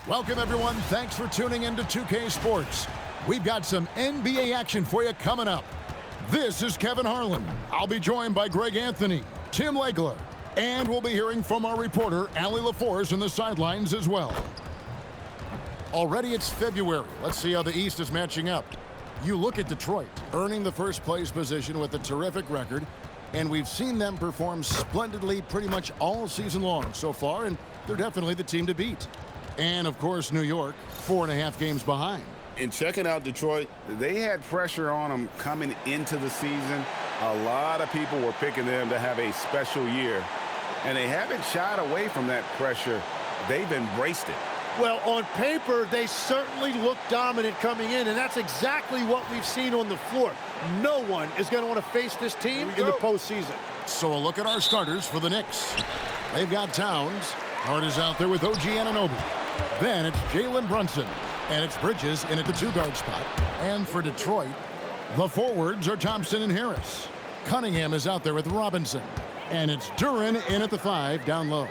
Welcome, everyone. Thanks for tuning in to 2K Sports. We've got some NBA action for you coming up. This is Kevin Harlan. I'll be joined by Greg Anthony, Tim Legler, and we'll be hearing from our reporter, Allie LaForce, in the sidelines as well. Already it's February. Let's see how the East is matching up. You look at Detroit, earning the first place position with a terrific record, and we've seen them perform splendidly pretty much all season long so far, and they're definitely the team to beat. And, of course, New York, 4.5 games behind. And checking out Detroit, they had pressure on them coming into the season. A lot of people were picking them to have a special year, and they haven't shied away from that pressure. They've embraced it. Well, on paper, they certainly look dominant coming in, and that's exactly what we've seen on the floor. No one is going to want to face this team in the postseason. So a look at our starters for the Knicks. They've got Towns. Hart is out there with OG Anunoby. Then it's Jalen Brunson, and it's Bridges in at the two-guard spot. And for Detroit, the forwards are Thompson and Harris. Cunningham is out there with Robinson, and it's Duren in at the 5 down low.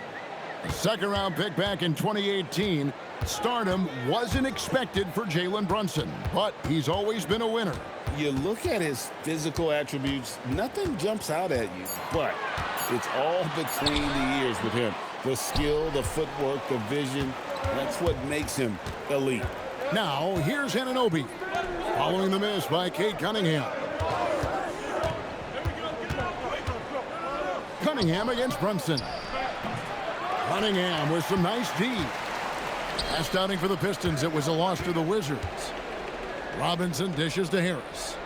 Second-round pick back in 2018, stardom wasn't expected for Jalen Brunson, but he's always been a winner. You look at his physical attributes, nothing jumps out at you, but it's all between the ears with him. The skill, the footwork, the vision, that's what makes him elite. Now, here's Anunoby, following the miss by Cade Cunningham. Cunningham against Brunson. Cunningham with some nice D. Last outing for the Pistons, it was a loss to the Wizards. Robinson dishes to Harris.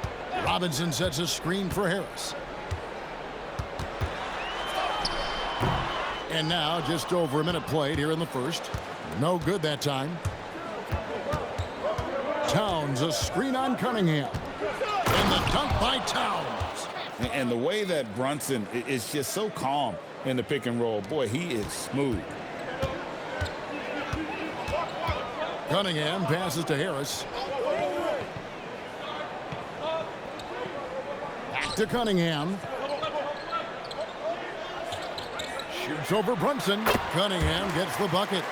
Robinson sets a screen for Harris. And now, just over a minute played here in the first. No good that time. Towns, a screen on Cunningham. And the dunk by Towns. And the way that Brunson is just so calm in the pick and roll, boy, he is smooth. Cunningham passes to Harris. Back to Cunningham. Shoots over Brunson. Cunningham gets the bucket.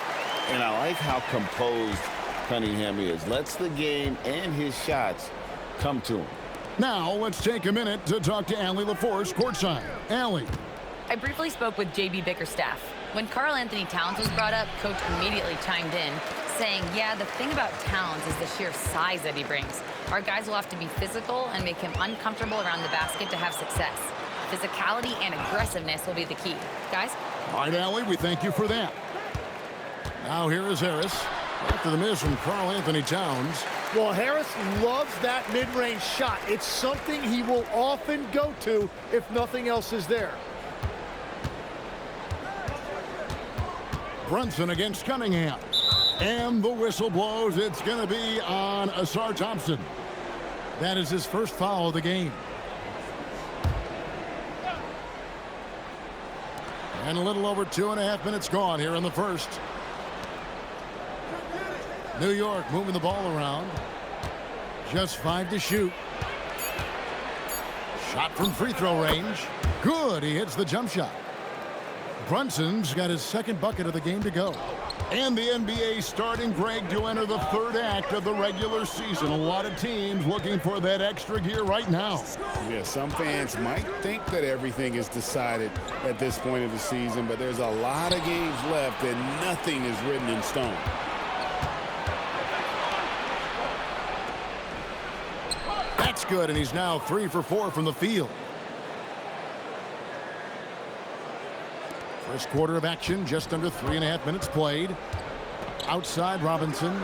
And I like how composed Cunningham is. Lets the game and his shots come to him. Now, let's take a minute to talk to Allie LaForce courtside. Allie. I briefly spoke with J.B. Bickerstaff. When Karl Anthony Towns was brought up, Coach immediately chimed in, saying, yeah, the thing about Towns is the sheer size that he brings. Our guys will have to be physical and make him uncomfortable around the basket to have success. Physicality and aggressiveness will be the key. Guys? All right, Allie, we thank you for that. Now here is Harris. After the miss from Karl Anthony Towns. Well, Harris loves that mid-range shot. It's something he will often go to if nothing else is there. Brunson against Cunningham. And the whistle blows. It's going to be on Ausar Thompson. That is his first foul of the game. And a little over 2.5 minutes gone here in the first. New York moving the ball around. Just 5 to shoot. Shot from free throw range. Good. He hits the jump shot. Brunson's got his second bucket of the game to go. And the NBA starting, Greg, to enter the third act of the regular season. A lot of teams looking for that extra gear right now. Yeah, some fans might think that everything is decided at this point of the season, but there's a lot of games left and nothing is written in stone. That's good, and he's now 3 for 4 from the field. First quarter of action, just under 3.5 minutes played. Outside Robinson.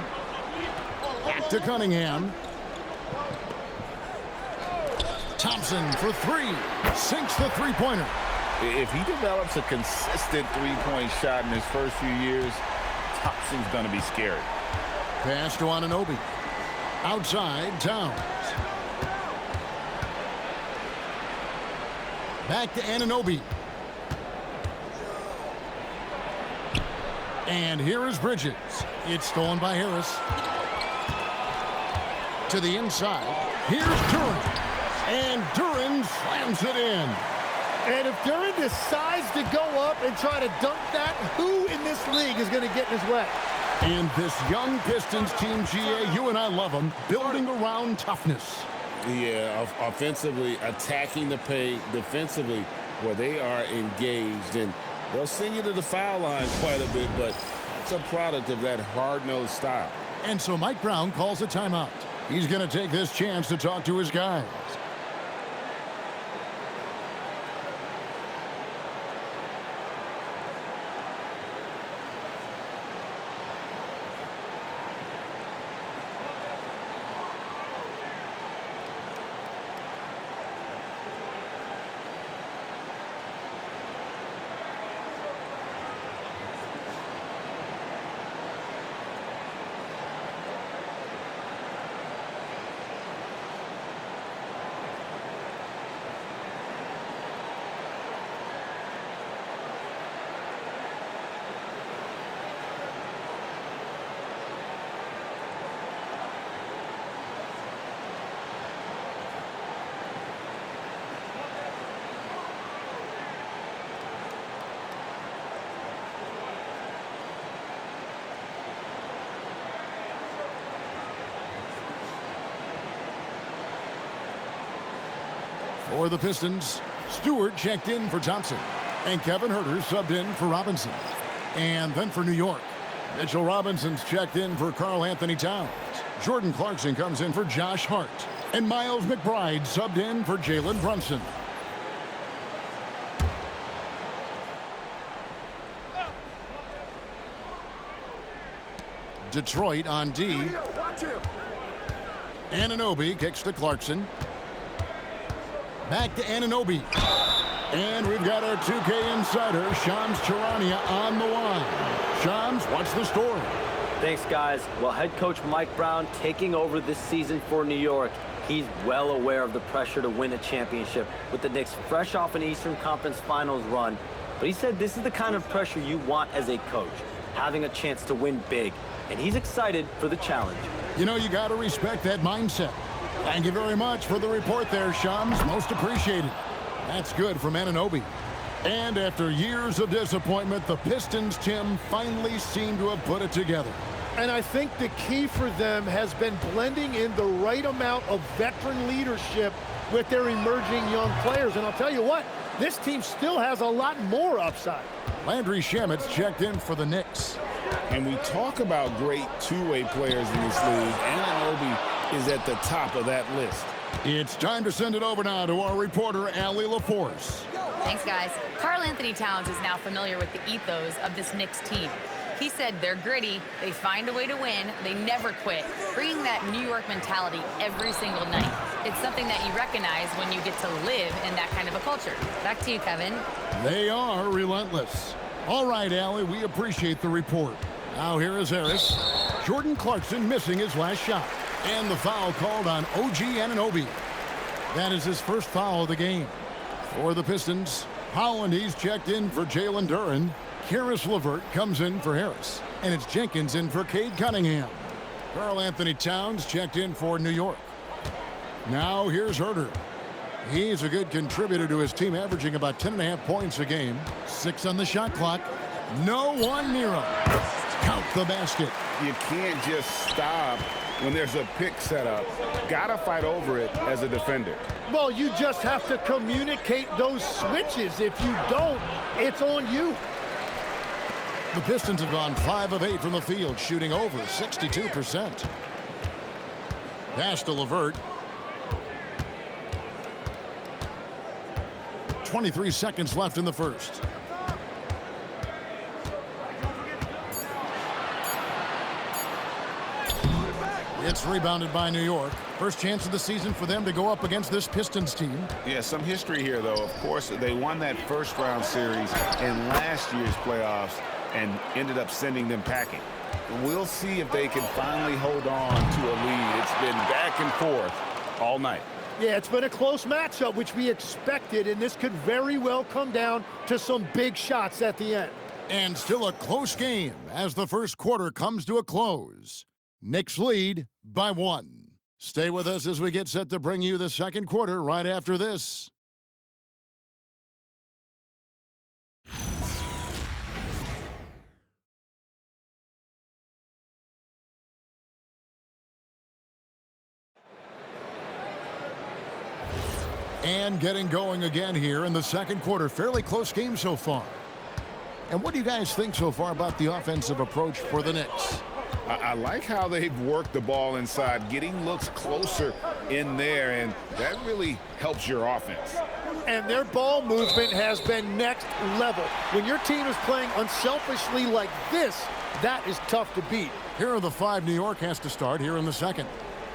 Back to Cunningham. Thompson for 3. Sinks the three-pointer. If he develops a consistent three-point shot in his first few years, Thompson's going to be scary. Pass to Anunoby. Outside, Towns. Back to Anunoby. And here is Bridges. It's stolen by Harris. To the inside. Here's Duren. And Duren slams it in. And if Duren decides to go up and try to dunk that, who in this league is going to get in his way? And this young Pistons team, GA, you and I love them, building around toughness. Yeah, offensively, attacking the paint, defensively, where they are engaged. And they'll send you to the foul line quite a bit, but it's a product of that hard-nosed style. And so Mike Brown calls a timeout. He's going to take this chance to talk to his guys. For the Pistons, Stewart checked in for Thompson. And Kevin Huerter subbed in for Robinson. And then for New York, Mitchell Robinson's checked in for Karl Anthony Towns. Jordan Clarkson comes in for Josh Hart. And Miles McBride subbed in for Jalen Brunson. Detroit on D. Anunoby kicks to Clarkson. Back to Anunoby. And we've got our 2K insider, Shams Charania, on the line. Shams, what's the story? Thanks, guys. Well, head coach Mike Brown taking over this season for New York. He's well aware of the pressure to win a championship with the Knicks fresh off an Eastern Conference Finals run. But he said this is the kind of pressure you want as a coach, having a chance to win big. And he's excited for the challenge. You know, you got to respect that mindset. Thank you very much for the report there, Shams. Most appreciated. That's good from Anunoby. And after years of disappointment, the Pistons, Tim, finally seem to have put it together. And I think the key for them has been blending in the right amount of veteran leadership with their emerging young players. And I'll tell you what, this team still has a lot more upside. Landry Shamet's checked in for the Knicks. And we talk about great two-way players in this league. Anunoby is at the top of that list. It's time to send it over now to our reporter, Allie LaForce. Thanks, guys. Karl Anthony Towns is now familiar with the ethos of this Knicks team. He said they're gritty, they find a way to win, they never quit, bringing that New York mentality every single night. It's something that you recognize when you get to live in that kind of a culture. Back to you, Kevin. They are relentless. All right, Allie, we appreciate the report. Now here is Harris. Jordan Clarkson missing his last shot. And the foul called on OG Anunoby. That is his first foul of the game. For the Pistons, Holland, he's checked in for Jalen Duren. Karis LeVert comes in for Harris. And it's Jenkins in for Cade Cunningham. Karl Anthony Towns checked in for New York. Now here's Huerter. He's a good contributor to his team, averaging about 10.5 points a game. 6 on the shot clock. No one near him. Count the basket. You can't just stop when there's a pick set up. Gotta fight over it as a defender. Well, you just have to communicate those switches. If you don't, it's on you. The Pistons have gone 5 of 8 from the field, shooting over 62%. Pass to LeVert. 23 seconds left in the first. It's rebounded by New York. First chance of the season for them to go up against this Pistons team. Yeah, some history here, though. Of course, they won that first round series in last year's playoffs and ended up sending them packing. We'll see if they can finally hold on to a lead. It's been back and forth all night. Yeah, it's been a close matchup, which we expected, and this could very well come down to some big shots at the end. And still a close game as the first quarter comes to a close. Knicks lead by 1. Stay with us as we get set to bring you the second quarter right after this. And getting going again here in the second quarter. Fairly close game so far. And what do you guys think so far about the offensive approach for the Knicks? I like how they've worked the ball inside, getting looks closer in there, and that really helps your offense. And their ball movement has been next level. When your team is playing unselfishly like this, that is tough to beat. Here are the 5 New York has to start here in the second.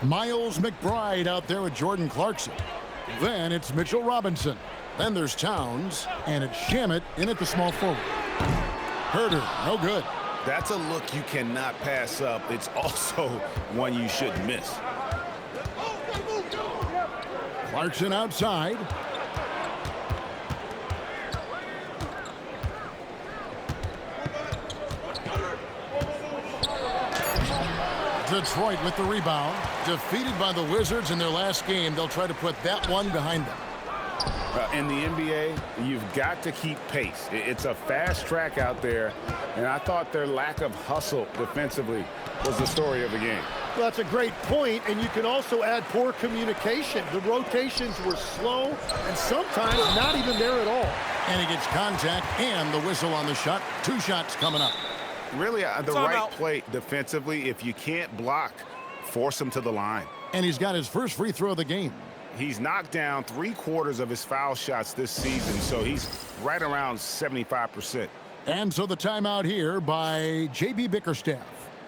Miles McBride out there with Jordan Clarkson. Then it's Mitchell Robinson. Then there's Towns, and it's Shamet in at the small forward. Herder, no good. That's a look you cannot pass up. It's also one you shouldn't miss. Clarkson outside. Detroit with the rebound. Defeated by the Wizards in their last game. They'll try to put that one behind them. In the NBA, you've got to keep pace. It's a fast track out there, and I thought their lack of hustle defensively was the story of the game. Well, that's a great point, and you can also add poor communication. The rotations were slow and sometimes not even there at all. And he gets contact and the whistle on the shot. 2 shots coming up. Really, the right play defensively. If you can't block, force him to the line. And he's got his first free throw of the game. He's knocked down 3/4 of his foul shots this season, so he's right around 75%. And so the timeout here by J.B. Bickerstaff.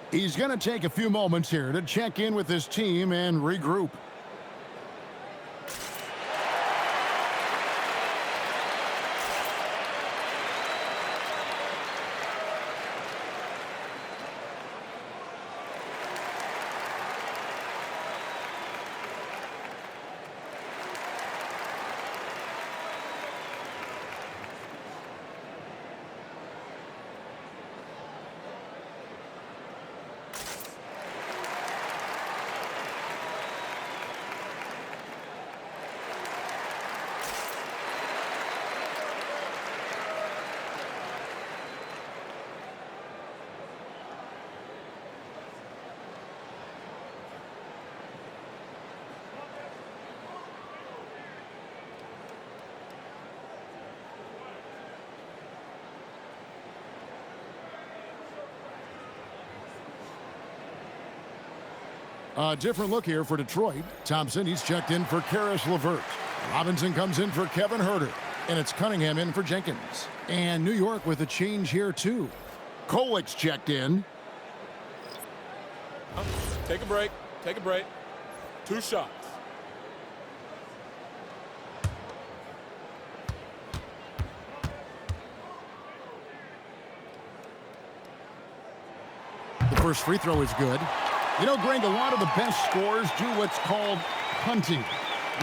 He's going to take a few moments here to check in with his team and regroup. A different look here for Detroit. Thompson, he's checked in for Karis LeVert. Robinson comes in for Kevin Herter. And it's Cunningham in for Jenkins. And New York with a change here, too. Kolik's checked in. Take a break. Take a break. 2 shots. The first free throw is good. You know, Greg, a lot of the best scorers do what's called hunting,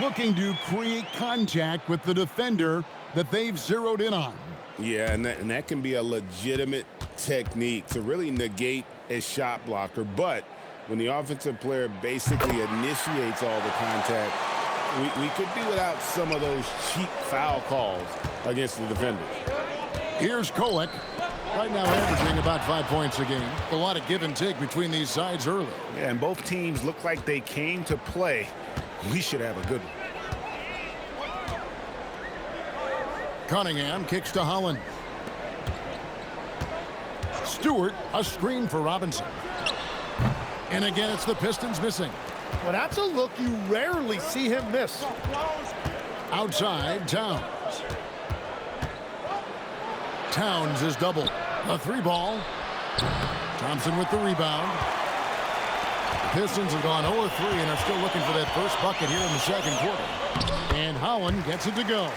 looking to create contact with the defender that they've zeroed in on. Yeah, and that can be a legitimate technique to really negate a shot blocker. But when the offensive player basically initiates all the contact, we could do without some of those cheap foul calls against the defenders. Here's Kolik. Right now averaging about 5 points a game. A lot of give and take between these sides early. Yeah, and both teams look like they came to play. We should have a good one. Cunningham kicks to Holland. Stewart, a screen for Robinson. And again, it's the Pistons missing. Well, that's a look you rarely see him miss. Outside, Towns. Towns is double. A 3-ball. Thompson with the rebound. The Pistons have gone 0-3 and are still looking for that first bucket here in the second quarter. And Holland gets it to go.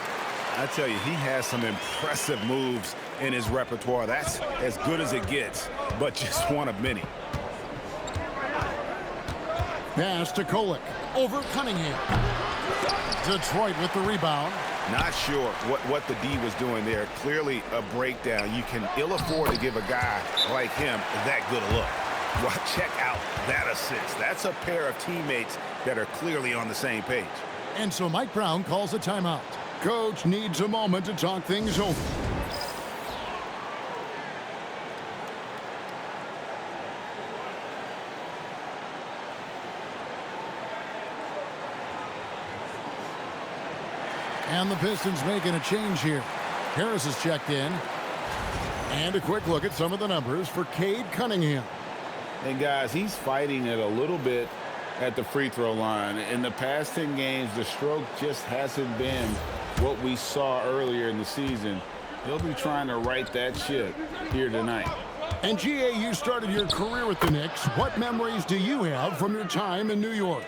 I tell you, he has some impressive moves in his repertoire. That's as good as it gets, but just one of many. Pass to Kolik. Over Cunningham. Detroit with the rebound. Not sure what the D was doing there. Clearly a breakdown. You can ill afford to give a guy like him that good a look. Well, check out that assist. That's a pair of teammates that are clearly on the same page. And so Mike Brown calls a timeout. Coach needs a moment to talk things over. And the Pistons making a change here. Harris is checked in. And a quick look at some of the numbers for Cade Cunningham. And guys, he's fighting it a little bit at the free throw line. In the past 10 games, the stroke just hasn't been what we saw earlier in the season. He'll be trying to right that ship here tonight. And GA, you started your career with the Knicks. What memories do you have from your time in New York?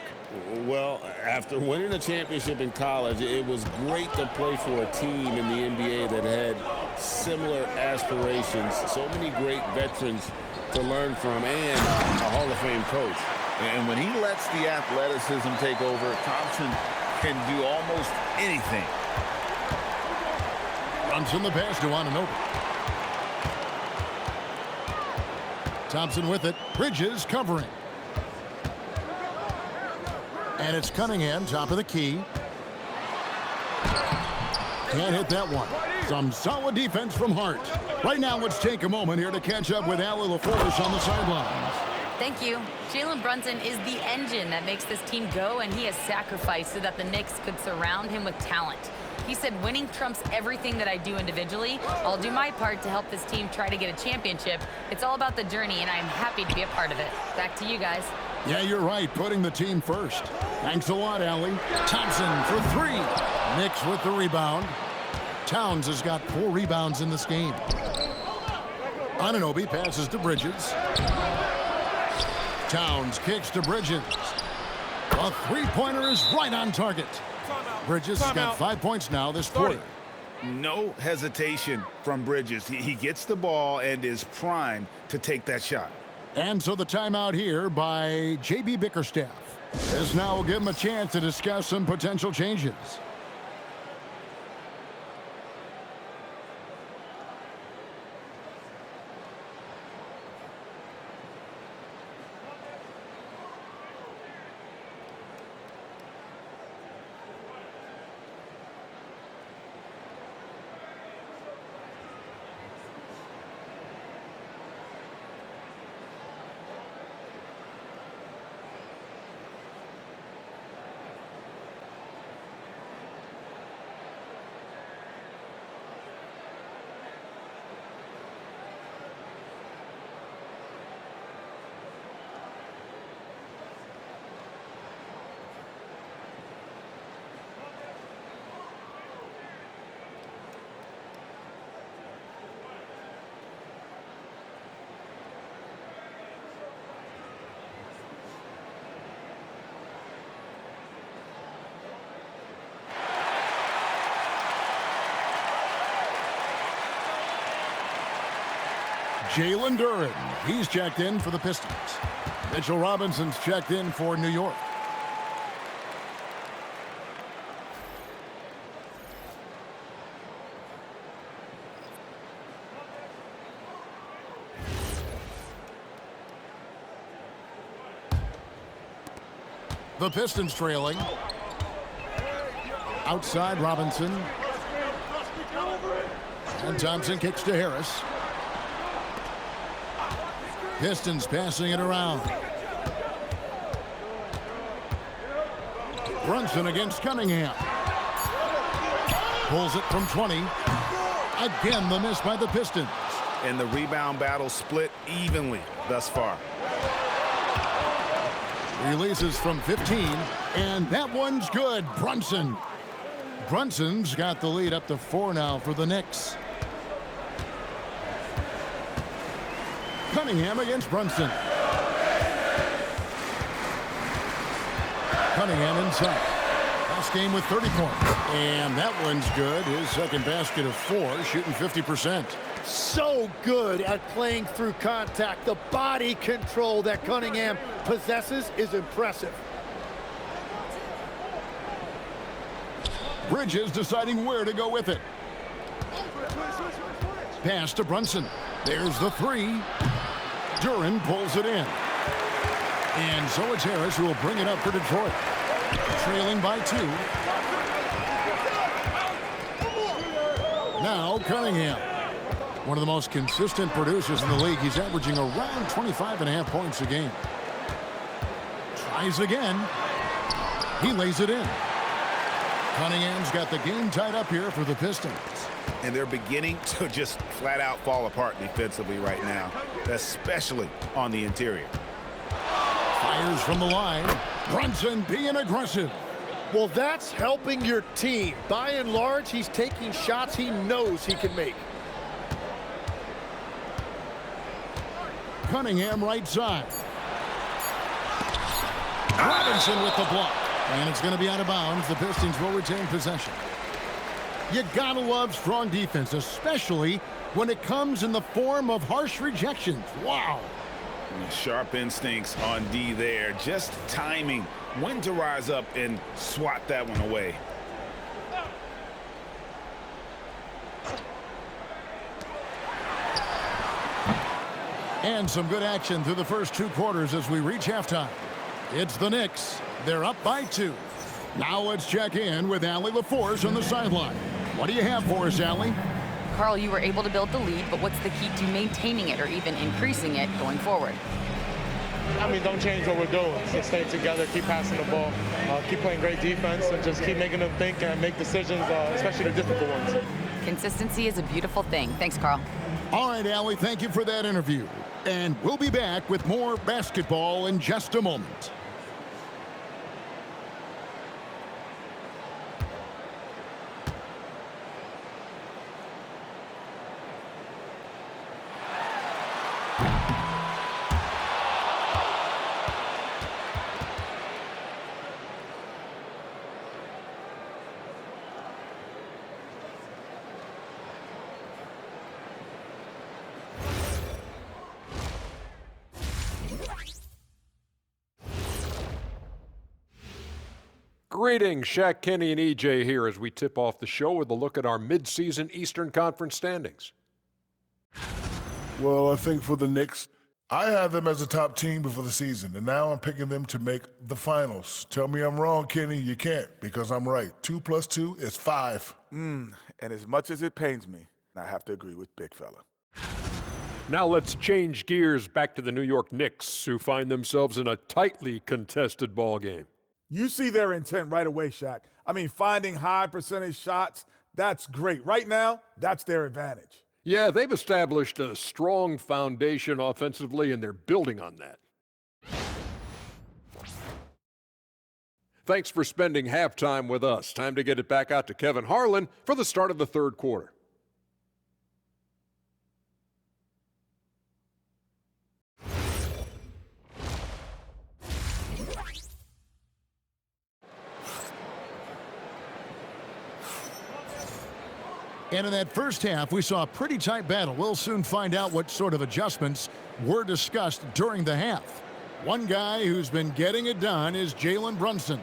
Well, after winning a championship in college, it was great to play for a team in the NBA that had similar aspirations. So many great veterans to learn from, and a Hall of Fame coach. And when he lets the athleticism take over, Thompson can do almost anything. Brunson the pass to Anunoby. Thompson with it. Bridges covering. And it's Cunningham, top of the key. Can't hit that one. Some solid defense from Hart. Right now, let's take a moment here to catch up with Allie LaForce on the sidelines. Thank you. Jalen Brunson is the engine that makes this team go, and he has sacrificed so that the Knicks could surround him with talent. He said, winning trumps everything that I do individually. I'll do my part to help this team try to get a championship. It's all about the journey, and I'm happy to be a part of it. Back to you guys. Yeah, you're right. Putting the team first. Thanks a lot, Allie. Thompson for three. Knicks with the rebound. Towns has got 4 rebounds in this game. Anunoby passes to Bridges. Towns kicks to Bridges. A three-pointer is right on target. Bridges has got 5 points now this quarter. No hesitation from Bridges. He gets the ball and is primed to take that shot. And so the timeout here by J.B. Bickerstaff. This now will give him a chance to discuss some potential changes. Jalen Duren, he's checked in for the Pistons. Mitchell Robinson's checked in for New York. The Pistons trailing. Outside Robinson. And Thompson kicks to Harris. Pistons passing it around. Brunson against Cunningham. Pulls it from 20. Again, the miss by the Pistons. And the rebound battle split evenly thus far. Releases from 15, and that one's good. Brunson. Brunson's got the lead up to 4 now for the Knicks. Cunningham against Brunson. Cunningham inside. Last game with 30 points. And that one's good. His second basket of 4, shooting 50%. So good at playing through contact. The body control that Cunningham possesses is impressive. Bridges deciding where to go with it. Pass to Brunson. There's the 3. Duren pulls it in. And so it's Harris who will bring it up for Detroit. Trailing by 2. Now Cunningham. One of the most consistent producers in the league. He's averaging around 25.5 points a game. Tries again. He lays it in. Cunningham's got the game tied up here for the Pistons. And they're beginning to just flat out fall apart defensively right now, especially on the interior. Fires from the line. Brunson being aggressive. Well, that's helping your team. By and large, he's taking shots he knows he can make. Cunningham right side. Robinson with the block. And it's going to be out of bounds. The Pistons will retain possession. You gotta love strong defense, especially when it comes in the form of harsh rejections. Wow. Sharp instincts on D there. Just timing when to rise up and swat that one away. And some good action through the first 2 quarters as we reach halftime. It's the Knicks. They're up by 2. Now let's check in with Allie LaForce on the sideline. What do you have for us, Allie? Carl, you were able to build the lead, but what's the key to maintaining it or even increasing it going forward? I mean, don't change what we're doing. Just stay together, keep passing the ball, keep playing great defense, and just keep making them think and make decisions, especially the difficult ones. Consistency is a beautiful thing. Thanks, Carl. All right, Allie, thank you for that interview. And we'll be back with more basketball in just a moment. Greetings, Shaq, Kenny, and EJ here as we tip off the show with a look at our midseason Eastern Conference standings. Well, I think for the Knicks, I had them as a top team before the season, and now I'm picking them to make the finals. Tell me I'm wrong, Kenny. You can't, because I'm right. 2 + 2 is 5. And as much as it pains me, I have to agree with Big Fella. Now let's change gears back to the New York Knicks, who find themselves in a tightly contested ball game. You see their intent right away, Shaq. I mean, finding high percentage shots, that's great. Right now, that's their advantage. Yeah, they've established a strong foundation offensively, and they're building on that. Thanks for spending halftime with us. Time to get it back out to Kevin Harlan for the start of the third quarter. And in that first half, we saw a pretty tight battle. We'll soon find out what sort of adjustments were discussed during the half. One guy who's been getting it done is Jalen Brunson.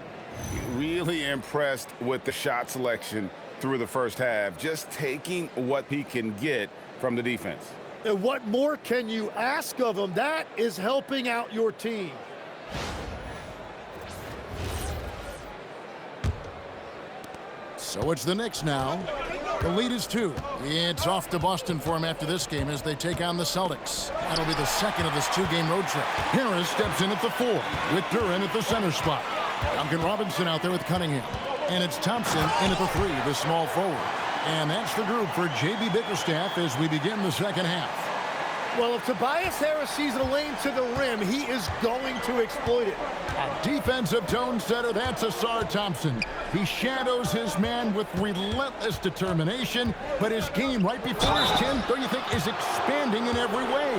Really impressed with the shot selection through the first half, just taking what he can get from the defense. And what more can you ask of him? That is helping out your team. So it's the Knicks now. The lead is 2. It's off to Boston for him after this game as they take on the Celtics. That'll be the second of this 2-game road trip. Harris steps in at the 4 with Duren at the center spot. Duncan Robinson out there with Cunningham. And it's Thompson in at the 3, the small forward. And that's the group for J.B. Bickerstaff as we begin the second half. Well, if Tobias Harris sees a lane to the rim, he is going to exploit it. A defensive tone setter, that's Ausar Thompson. He shadows his man with relentless determination, but his game right before his 10, don't you think, is expanding in every way?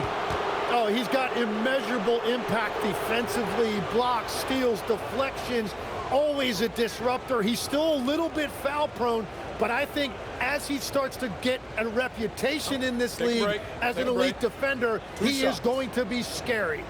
Oh, he's got immeasurable impact defensively, blocks, steals, deflections, always a disruptor. He's still a little bit foul prone, but I think as he starts to get a reputation in this league as an elite defender, he is going to be scary.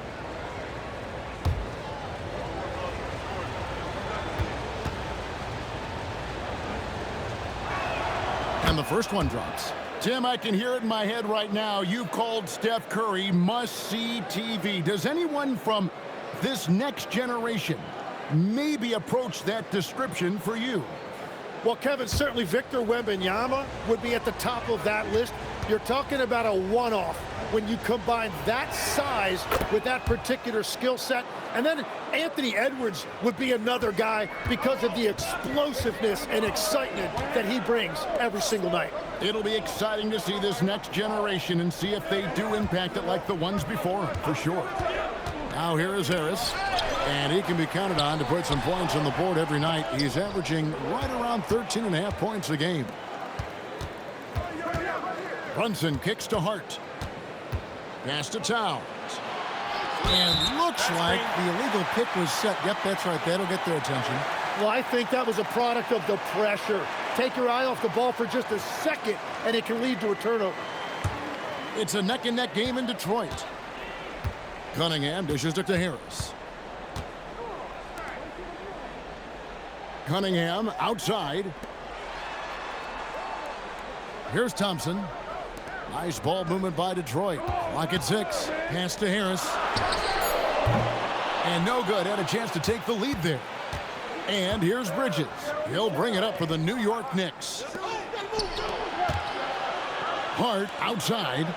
And the first one drops. Tim, I can hear it in my head right now. You called Steph Curry must-see TV. Does anyone from this next generation maybe approach that description for you? Well, Kevin, certainly Victor Wembanyama would be at the top of that list. You're talking about a one-off. when you combine that size with that particular skill set. And then Anthony Edwards would be another guy because of the explosiveness and excitement that he brings every single night. It'll be exciting to see this next generation and see if they do impact it like the ones before him, for sure. Now here is Harris, and he can be counted on to put some points on the board every night. He's averaging right around 13.5 points a game. Brunson kicks to Hart. Pass to Towns. And looks like the illegal pick was set. Yep, that's right. That'll get their attention. Well, I think that was a product of the pressure. Take your eye off the ball for just a second, and it can lead to a turnover. It's a neck-and-neck game in Detroit. Cunningham dishes it to Harris. Cunningham outside. Here's Thompson. Nice ball movement by Detroit. Clock at 6. Pass to Harris. And no good. Had a chance to take the lead there. And here's Bridges. He'll bring it up for the New York Knicks. Hart outside.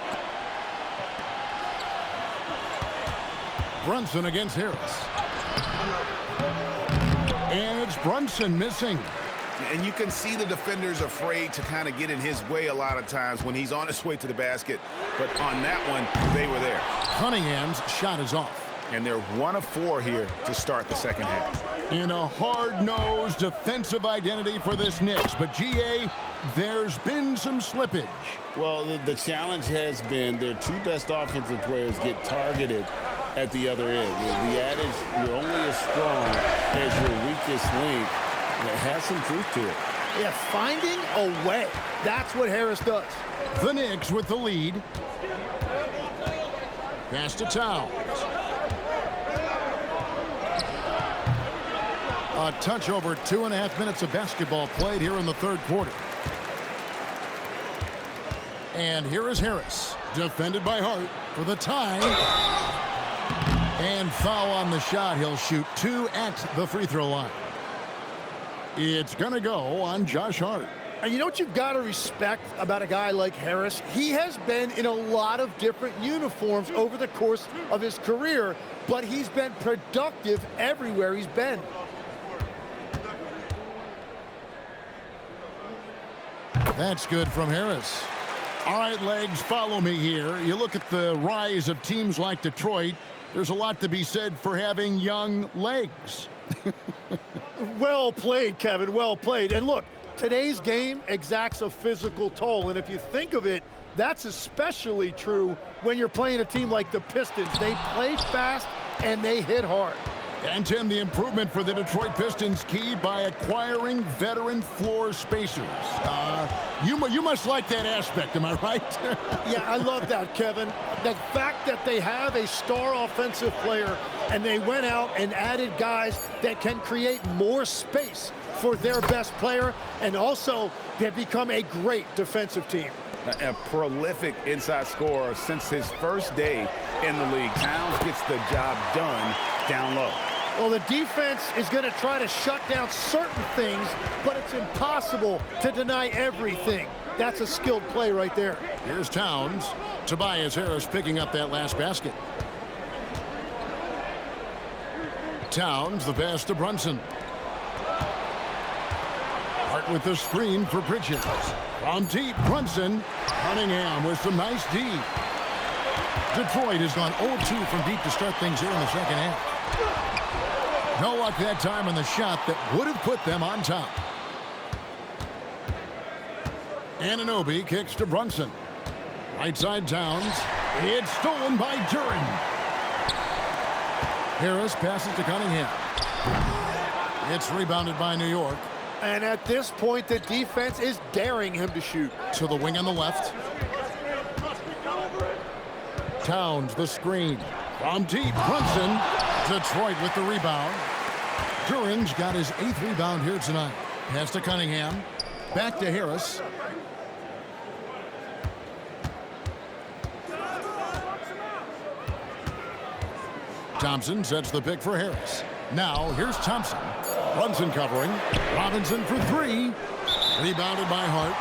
Brunson against Harris. And it's Brunson missing. And you can see the defenders afraid to kind of get in his way a lot of times when he's on his way to the basket. But on that one, they were there. Cunningham's shot is off. And they're 1 of 4 here to start the second half. In a hard-nosed defensive identity for this Knicks. But, G.A., there's been some slippage. Well, the challenge has been their 2 best offensive players get targeted at the other end. The adage, you're only as strong as your weakest link. It has some truth to it. Yeah, finding a way. That's what Harris does. The Knicks with the lead. Pass to Towns. A touch over 2.5 minutes of basketball played here in the third quarter. And here is Harris, defended by Hart for the tie. And foul on the shot. He'll shoot 2 at the free throw line. It's going to go on Josh Hart. And you know what you've got to respect about a guy like Harris? He has been in a lot of different uniforms over the course of his career, but he's been productive everywhere he's been. That's good from Harris. All right, Legs, follow me here. You look at the rise of teams like Detroit, there's a lot to be said for having young legs. Well played, Kevin, well played. And look, today's game exacts a physical toll, and if you think of it, that's especially true when you're playing a team like the Pistons. They play fast and they hit hard. And, Tim, the improvement for the Detroit Pistons keyed by acquiring veteran floor spacers. You must like that aspect, am I right? Yeah, I love that, Kevin. The fact that they have a star offensive player and they went out and added guys that can create more space for their best player, and also they've become a great defensive team. A prolific inside scorer since his first day in the league. Towns gets the job done down low. Well, the defense is going to try to shut down certain things, but it's impossible to deny everything. That's a skilled play right there. Here's Towns. Tobias Harris picking up that last basket. Towns, the pass to Brunson. Hart with the screen for Bridges. From deep, Brunson. Cunningham with some nice D. Detroit has gone 0-2 from deep to start things here in the second half. No luck that time on the shot that would have put them on top. Anunoby kicks to Brunson. Right side Towns. It's stolen by Duren. Harris passes to Cunningham. It's rebounded by New York. And at this point, the defense is daring him to shoot. To the wing on the left. Towns, the screen. From deep, Brunson. Detroit with the rebound. Duren's got his 8th rebound here tonight. Pass to Cunningham. Back to Harris. Thompson sets the pick for Harris. Now, here's Thompson. Brunson covering. Robinson for 3. Rebounded by Hart.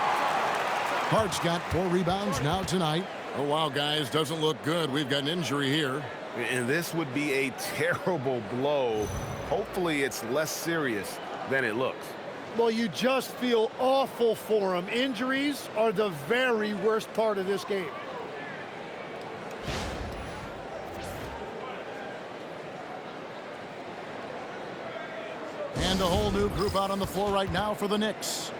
Hart's got 4 rebounds now tonight. Oh, wow, guys, doesn't look good. We've got an injury here. And this would be a terrible blow. Hopefully it's less serious than it looks. Well, you just feel awful for him. Injuries are the very worst part of this game. And a whole new group out on the floor right now for the Knicks.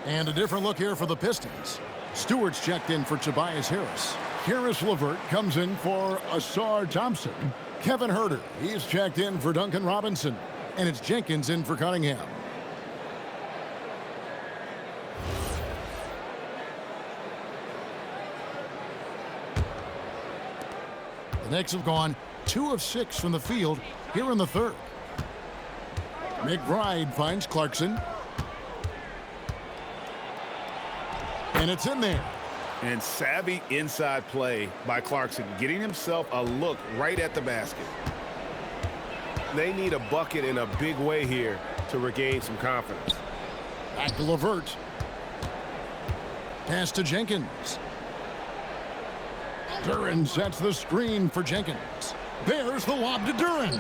And a different look here for the Pistons. Stewart's checked in for Tobias Harris. Karis LeVert comes in for Ausar Thompson. Kevin Huerter, he's checked in for Duncan Robinson. And it's Jenkins in for Cunningham. The Knicks have gone 2 of 6 from the field here in the third. McBride finds Clarkson. And it's in there. And savvy inside play by Clarkson, getting himself a look right at the basket. They need a bucket in a big way here to regain some confidence. Back to LeVert. Pass to Jenkins. Duren sets the screen for Jenkins. There's the lob to Duren.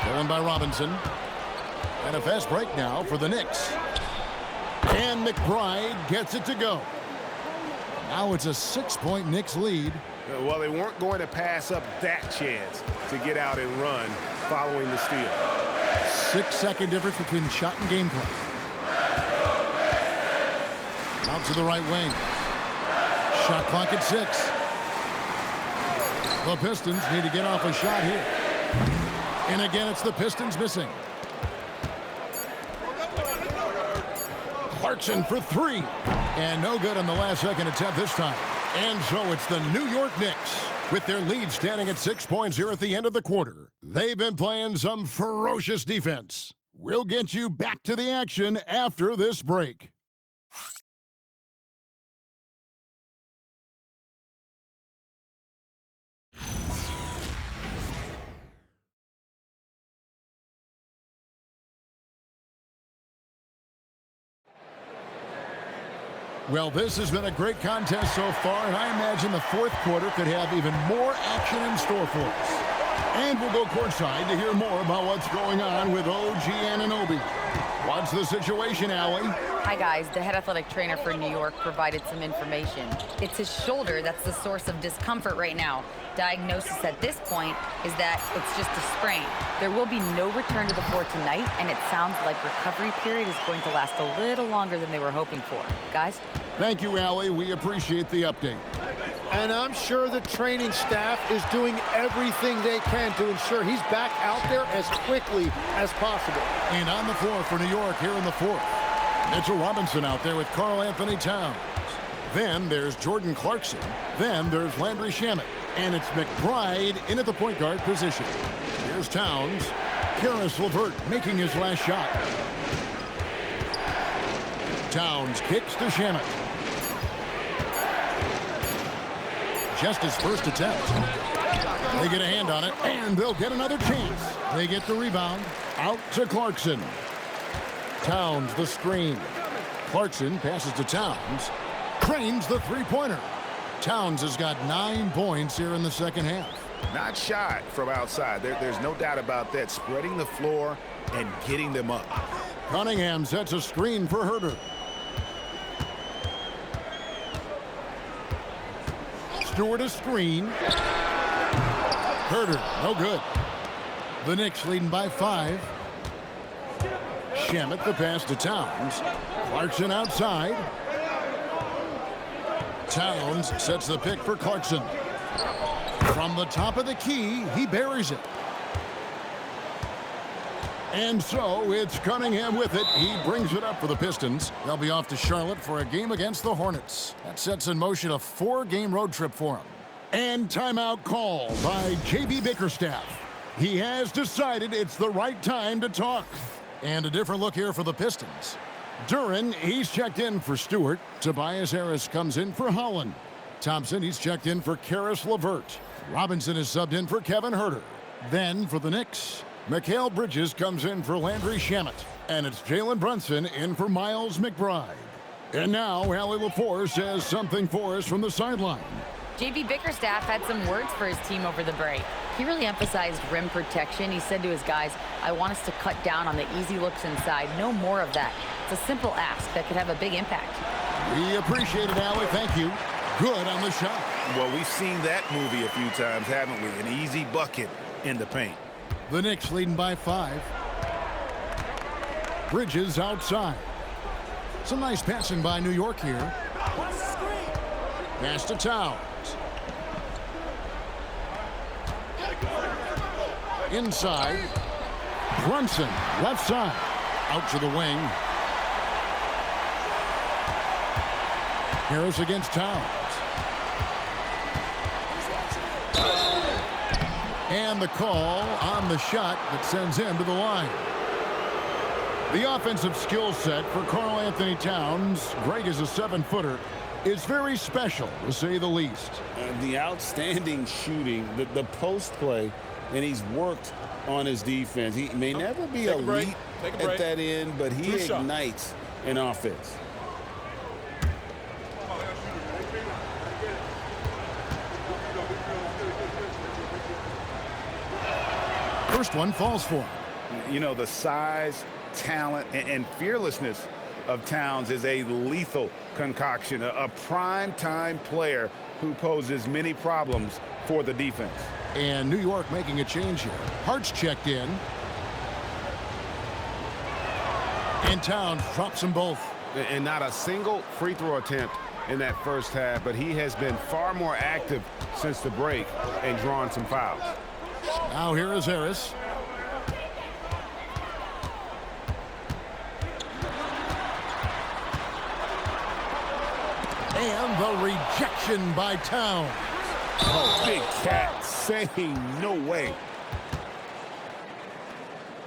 Stolen by Robinson. And a fast break now for the Knicks. And McBride gets it to go. Now it's a 6-point Knicks lead. Well, they weren't going to pass up that chance to get out and run following the steal. 6-second difference between shot and gameplay. Out to the right wing. Shot clock at 6. The Pistons need to get off a shot here. And again, it's the Pistons missing. Clarkson for 3. And no good on the last second attempt this time. And so it's the New York Knicks with their lead standing at 6 points here at the end of the quarter. They've been playing some ferocious defense. We'll get you back to the action after this break. Well, this has been a great contest so far, and I imagine the fourth quarter could have even more action in store for us. And we'll go courtside to hear more about what's going on with OG Anunoby. What's the situation, Allie? Hi, guys. The head athletic trainer for New York provided some information. It's his shoulder that's the source of discomfort right now. Diagnosis at this point is that it's just a sprain. There will be no return to the floor tonight, and it sounds like recovery period is going to last a little longer than they were hoping for. Guys? Thank you, Allie. We appreciate the update. And I'm sure the training staff is doing everything they can to ensure he's back out there as quickly as possible. And on the floor for New York here in the fourth. Mitchell Robinson out there with Karl-Anthony Towns. Then there's Jordan Clarkson. Then there's Landry Shamet. And it's McBride in at the point guard position. Here's Towns. Karis LeVert making his last shot. Towns kicks to Shamet. Just his first attempt. They get a hand on it, and they'll get another chance. They get the rebound. Out to Clarkson. Towns the screen. Clarkson passes to Towns. Cranes the three-pointer. Towns has got 9 points here in the second half. Not shot from outside. There's no doubt about that. Spreading the floor and getting them up. Cunningham sets a screen for Herter. Stewart a screen. Herter, no good. The Knicks leading by 5. Shamet the pass to Towns. Clarkson outside. Towns sets the pick for Clarkson. From the top of the key, he buries it. And so it's Cunningham with it. He brings it up for the Pistons. They'll be off to Charlotte for a game against the Hornets. That sets in motion a 4-game road trip for them. And timeout call by J.B. Bickerstaff. He has decided it's the right time to talk. And a different look here for the Pistons. Duren, he's checked in for Stewart. Tobias Harris comes in for Holland. Thompson, he's checked in for Karis LeVert. Robinson is subbed in for Kevin Herter. Then for the Knicks, Mikal Bridges comes in for Landry Shamet. And it's Jalen Brunson in for Miles McBride. And now Allie LaForce says something for us from the sideline. J.B. Bickerstaff had some words for his team over the break. He really emphasized rim protection. He said to his guys, I want us to cut down on the easy looks inside. No more of that. It's a simple ask that could have a big impact. We appreciate it, Allie. Thank you. Good on the shot. Well, we've seen that movie a few times, haven't we? An easy bucket in the paint. The Knicks leading by 5. Bridges outside. Some nice passing by New York here. Pass to Towns. Inside. Brunson, left side. Out to the wing. Harris against Towns. And the call on the shot that sends him to the line. The offensive skill set for Karl Anthony Towns, Greg is a 7-footer, is very special, to say the least. The outstanding shooting, the post play, and he's worked on his defense. He may never be elite at that end, but he ignites an offense. First one falls for him. You know, the size, talent, and fearlessness of Towns is a lethal concoction, a prime-time player who poses many problems for the defense. And New York making a change here. Hart's checked in. And Towns drops them both. And not a single free throw attempt in that first half, but he has been far more active since the break and drawn some fouls. Now here is Harris. And the rejection by Towns. Oh, big cat saying no way.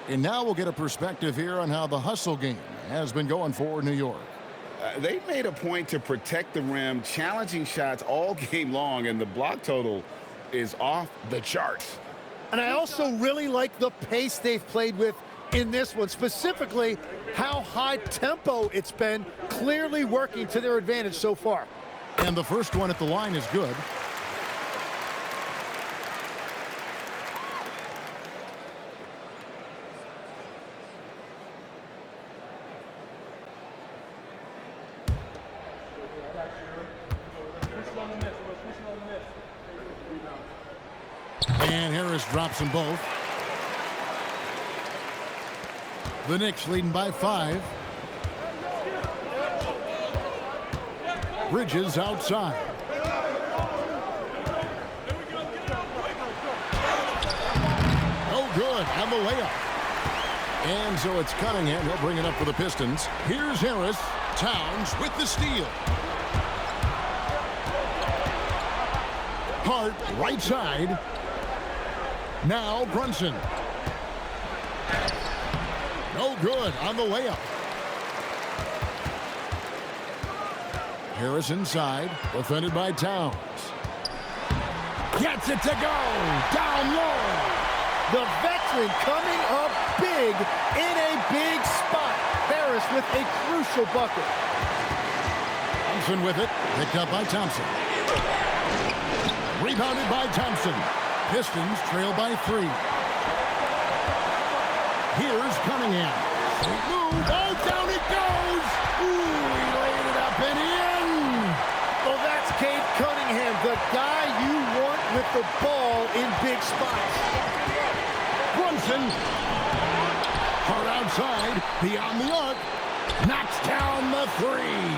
And now we'll get a perspective here on how the hustle game has been going for New York. They made a point to protect the rim, challenging shots all game long, and the block total is off the charts. And I also really like the pace they've played with in this one, specifically how high tempo it's been, clearly working to their advantage so far. And the first one at the line is good. And Harris drops them both. The Knicks leading by 5. Bridges outside. No good on the layup. And so it's Cunningham. He'll bring it up for the Pistons. Here's Harris. Towns with the steal. Hart right side. Now Brunson. No good on the layup. Harris inside, defended by Towns. Gets it to go, down low. The veteran coming up big in a big spot. Harris with a crucial bucket. Thompson with it, picked up by Thompson. Rebounded by Thompson. Pistons trail by 3. Here's Cunningham. Sweet move. Oh, down it goes. Ooh, he laid it up and in. Oh, that's Cade Cunningham, the guy you want with the ball in big spots. Brunson. Hard outside. Beyond the arc. Knocks down the three.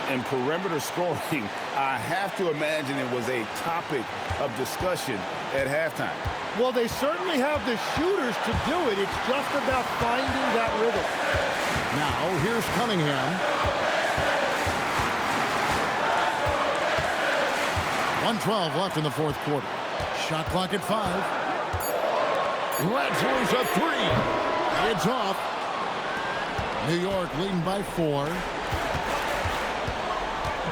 And perimeter scoring, I have to imagine it was a topic of discussion at halftime. Well, they certainly have the shooters to do it. It's just about finding that rhythm. Now, here's Cunningham. 1:12 left in the fourth quarter. Shot clock at 5. Lazarus a three. It's off. New York leading by 4.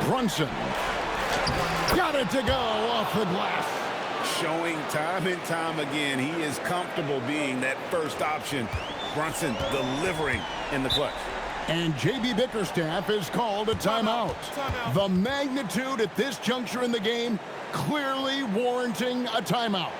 Brunson. Got it to go off the glass. Showing time and time again he is comfortable being that first option. Brunson delivering in the clutch. And J.B. Bickerstaff is called a timeout. The magnitude at this juncture in the game clearly warranting a timeout.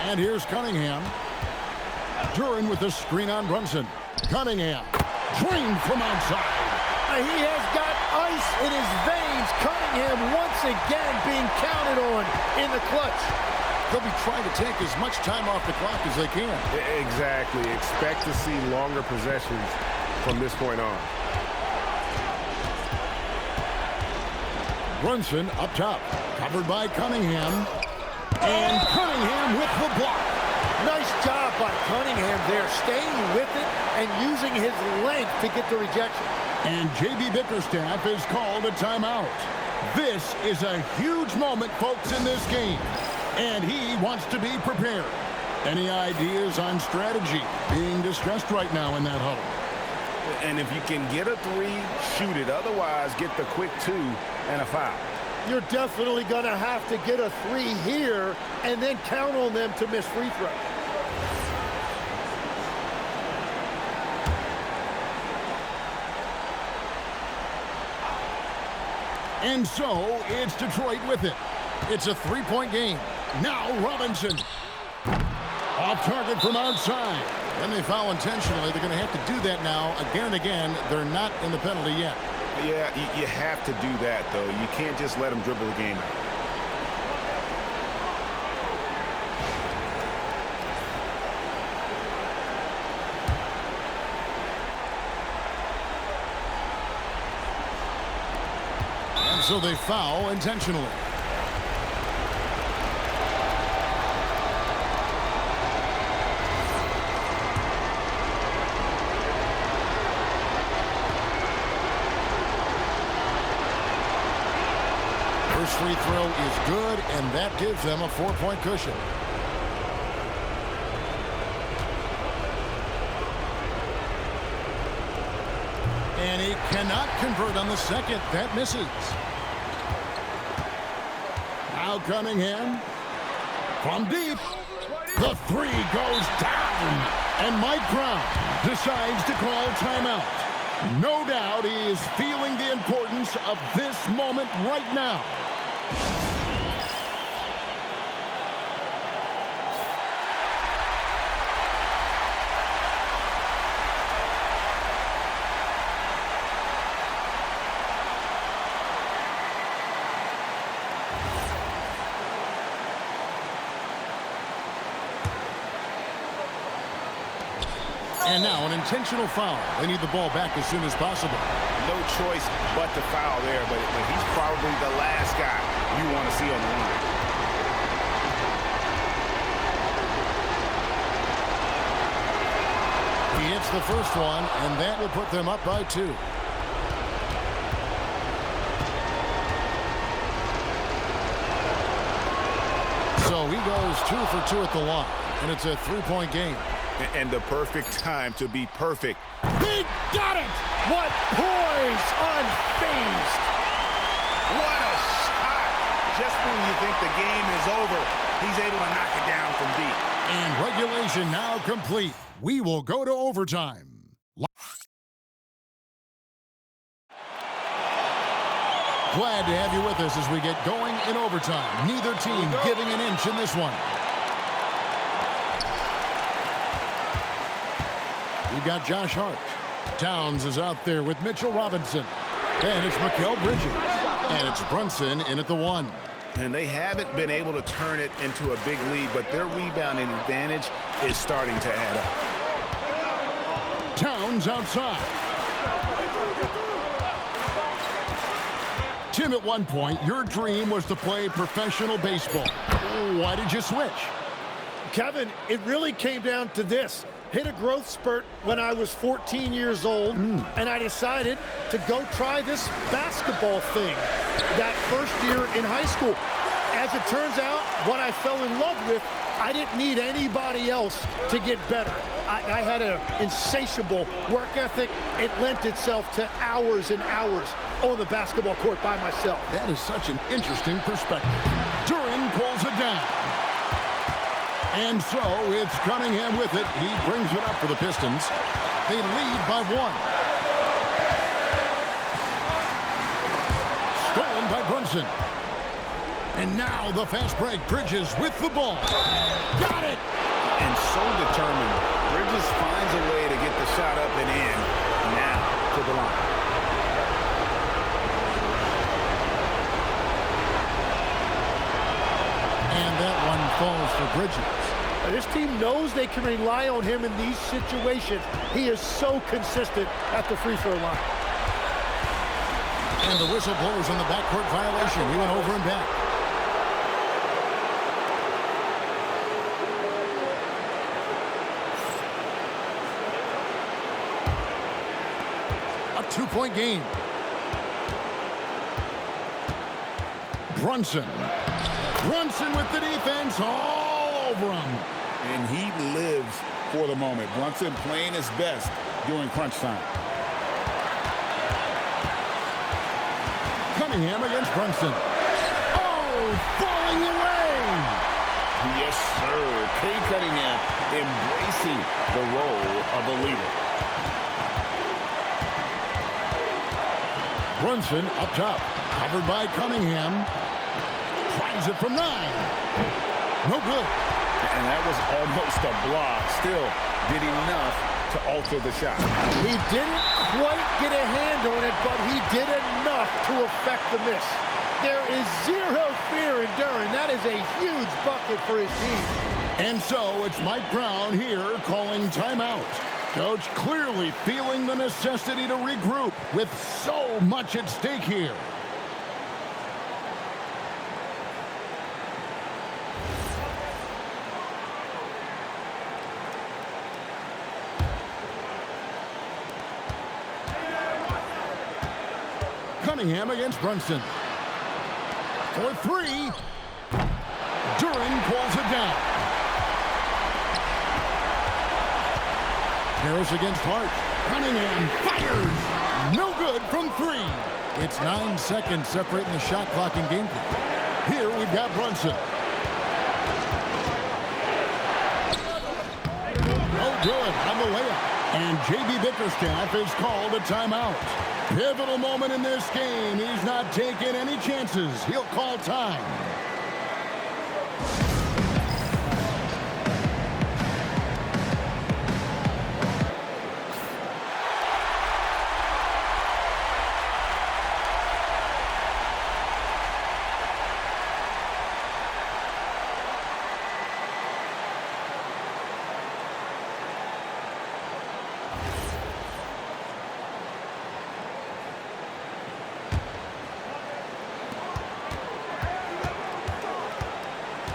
And here's Cunningham. Duran with the screen on Brunson. Cunningham. Drained from outside. He has got ice in his veins. Cunningham once again being counted on in the clutch. They'll be trying to take as much time off the clock as they can. Exactly. Expect to see longer possessions from this point on. Brunson up top. Covered by Cunningham. And Cunningham with the block. Nice job by Cunningham there, staying with it and using his length to get the rejection. And J.B. Bickerstaff is called a timeout. This is a huge moment, folks, in this game. And he wants to be prepared. Any ideas on strategy being discussed right now in that huddle? And if you can get a three, shoot it. Otherwise, get the quick 2 and a foul. You're definitely going to have to get a 3 here and then count on them to miss free throws. And so, it's Detroit with it. It's a 3-point game. Now Robinson. Off target from outside. When they foul intentionally, they're going to have to do that now again and again. They're not in the penalty yet. Yeah, you have to do that, though. You can't just let them dribble the game out. And so they foul intentionally. First free throw is good, and that gives them a 4-point cushion. And he cannot convert on the second. That misses. Now Cunningham from deep. The 3 goes down. And Mike Brown decides to call timeout. No doubt he is feeling the importance of this moment right now. And now an intentional foul. They need the ball back as soon as possible. No choice but to foul there, but he's probably the last guy you want to see on the line. He hits the first one, and that will put them up by 2. So he goes 2 for 2 at the line, and it's a 3-point game. And the perfect time to be perfect. He got it! What poise, unfazed. What a shot! Just when you think the game is over, he's able to knock it down from deep. And regulation now complete. We will go to overtime. Glad to have you with us as we get going in overtime. Neither team giving an inch in this one. We've got Josh Hart. Towns is out there with Mitchell Robinson. And it's Mikal Bridges. And it's Brunson in at the 1. And they haven't been able to turn it into a big lead, but their rebounding advantage is starting to add up. Towns outside. Tim, at one point, your dream was to play professional baseball. Why did you switch? Kevin, it really came down to this. Hit a growth spurt when I was 14 years old, and I decided to go try this basketball thing that first year in high school. As it turns out, what I fell in love with, I didn't need anybody else to get better. I had an insatiable work ethic. It lent itself to hours and hours on the basketball court by myself. That is such an interesting perspective. Duran pulls it down. And so it's Cunningham with it. He brings it up for the Pistons. They lead by 1. Stolen by Brunson. And now the fast break. Bridges with the ball. Got it! And so determined. Bridges finds a way to get the shot up and in. Now to the line. And that one falls for Bridges. This team knows they can rely on him in these situations. He is so consistent at the free throw line. And the whistle blows on the backcourt violation. He went over and back. A 2-point game. Brunson. Brunson with the defense all over him. And he lives for the moment. Brunson playing his best during crunch time. Cunningham against Brunson. Oh, falling away. Yes, sir. Cade Cunningham embracing the role of a leader. Brunson up top. Covered by Cunningham. Tries it from 9. No good. And that was almost a block. Still did enough to alter the shot. He didn't quite get a hand on it, but he did enough to affect the miss. There is zero fear in Duran. That is a huge bucket for his team. And so it's Mike Brown here calling timeout. Coach clearly feeling the necessity to regroup with so much at stake here. Cunningham against Brunson. For 3. Duran pulls it down. Harris against Hart. Cunningham fires. No good from 3. It's 9 seconds separating the shot clock and game clock. Here we've got Brunson. No good on the layup. And J.B. Bickerstaff is called a timeout. Pivotal moment in this game. He's not taking any chances. He'll call time.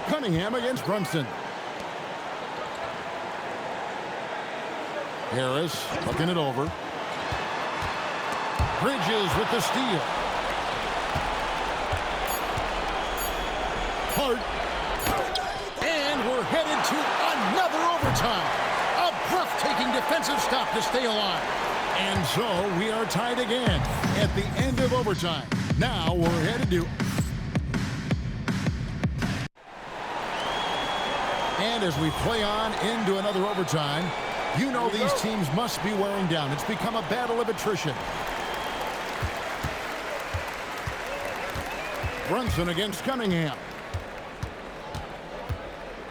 Cunningham against Brunson. Harris looking it over. Bridges with the steal. Hart. And we're headed to another overtime. A Strong defensive stop to stay alive. And so we are tied again at the end of overtime. Now we're headed to... And as we play on into another overtime, you know these teams must be wearing down. It's become a battle of attrition. Brunson against Cunningham.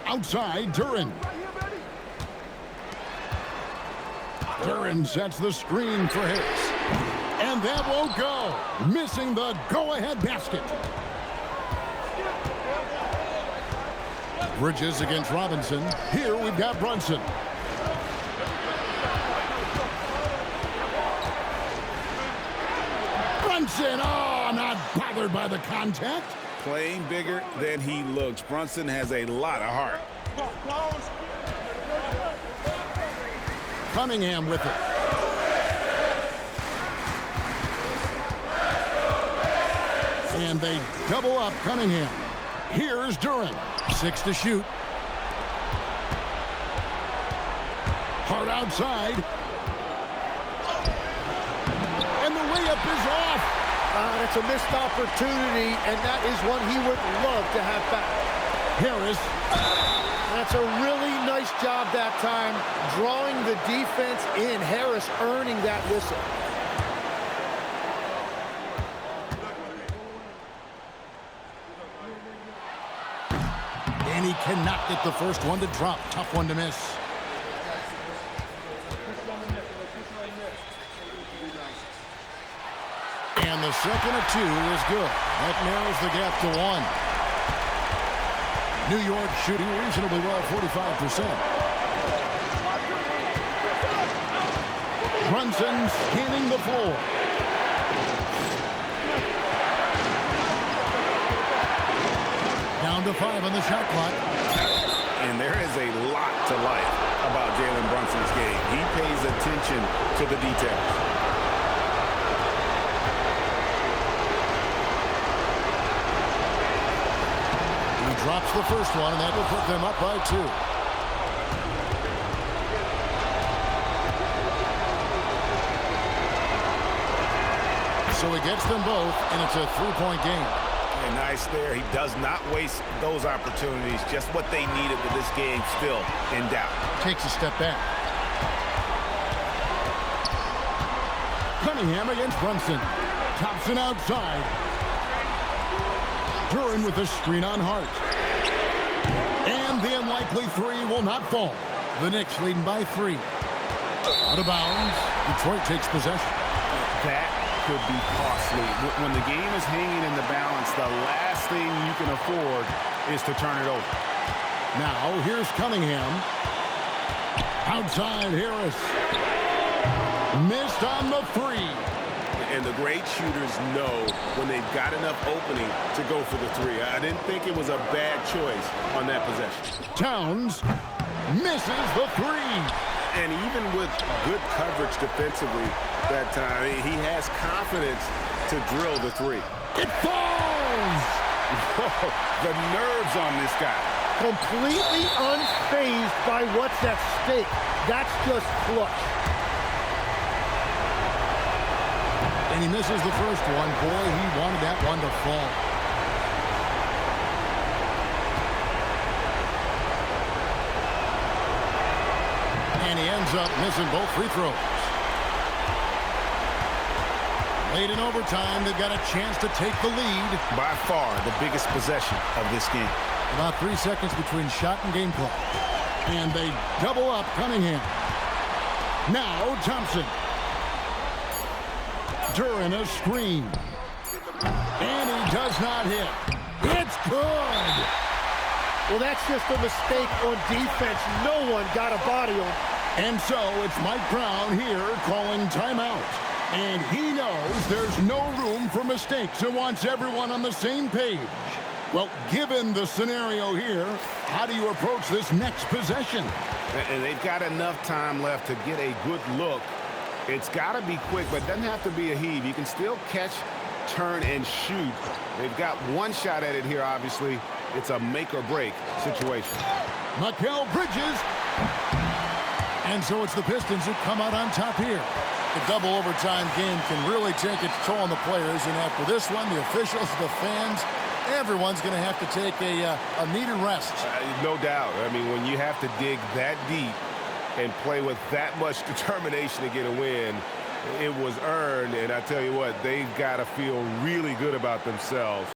Outside, Duren. Duren sets the screen for Harris. And that won't go. Missing the go-ahead basket. Bridges against Robinson. Here we've got Brunson. Brunson, oh, not bothered by the contact. Playing bigger than he looks. Brunson has a lot of heart. Cunningham with it. And they double up Cunningham. Here's Duren. 6 to shoot. Hart outside. And the layup is off. It's a missed opportunity, and that is one he would love to have back. Harris. That's a really nice job that time, drawing the defense in. Harris earning that whistle. And he cannot get the first one to drop. Tough one to miss. And the second of 2 is good. That narrows the gap to 1. New York shooting reasonably well, 45%. Brunson scanning the floor. Down to 5 on the shot clock. And there is a lot to like about Jalen Brunson's game. He pays attention to the details. Drops the first one, and that will put them up by 2. So he gets them both, and it's a 3-point game. And nice there. He does not waste those opportunities. Just what they needed with this game still in doubt. Takes a step back. Cunningham against Brunson. Thompson outside. Duren with a screen on Hart. And the unlikely 3 will not fall. The Knicks leading by 3. Out of bounds. Detroit takes possession. That could be costly. When the game is hanging in the balance, the last thing you can afford is to turn it over. Now, here's Cunningham. Outside, Harris. Missed on the 3. And the great shooters know when they've got enough opening to go for the 3. I didn't think it was a bad choice on that possession. Towns misses the 3. And even with good coverage defensively that time, he has confidence to drill the 3. It falls! Whoa, the nerves on this guy. Completely unfazed by what's at stake. That's just clutch. And he misses the first one. Boy, he wanted that one to fall. And he ends up missing both free throws. Late in overtime, they've got a chance to take the lead. By far, the biggest possession of this game. About 3 seconds between shot and game clock. And they double up Cunningham. Now, Thompson. Duren a screen. And he does not hit. It's good. Well, that's just a mistake on defense. No one got a body on. And so it's Mike Brown here calling timeout. And he knows there's no room for mistakes and wants everyone on the same page. Well, given the scenario here, how do you approach this next possession? And they've got enough time left to get a good look. It's got to be quick, but it doesn't have to be a heave. You can still catch, turn, and shoot. They've got one shot at it here, obviously. It's a make-or-break situation. Mikal Bridges. And so it's the Pistons who come out on top here. The double overtime game can really take its toll on the players. And after this one, the officials, the fans, everyone's going to have to take a needed rest. No doubt. I mean, when you have to dig that deep and play with that much determination to get a win, it was earned. And I tell you what, they've got to feel really good about themselves.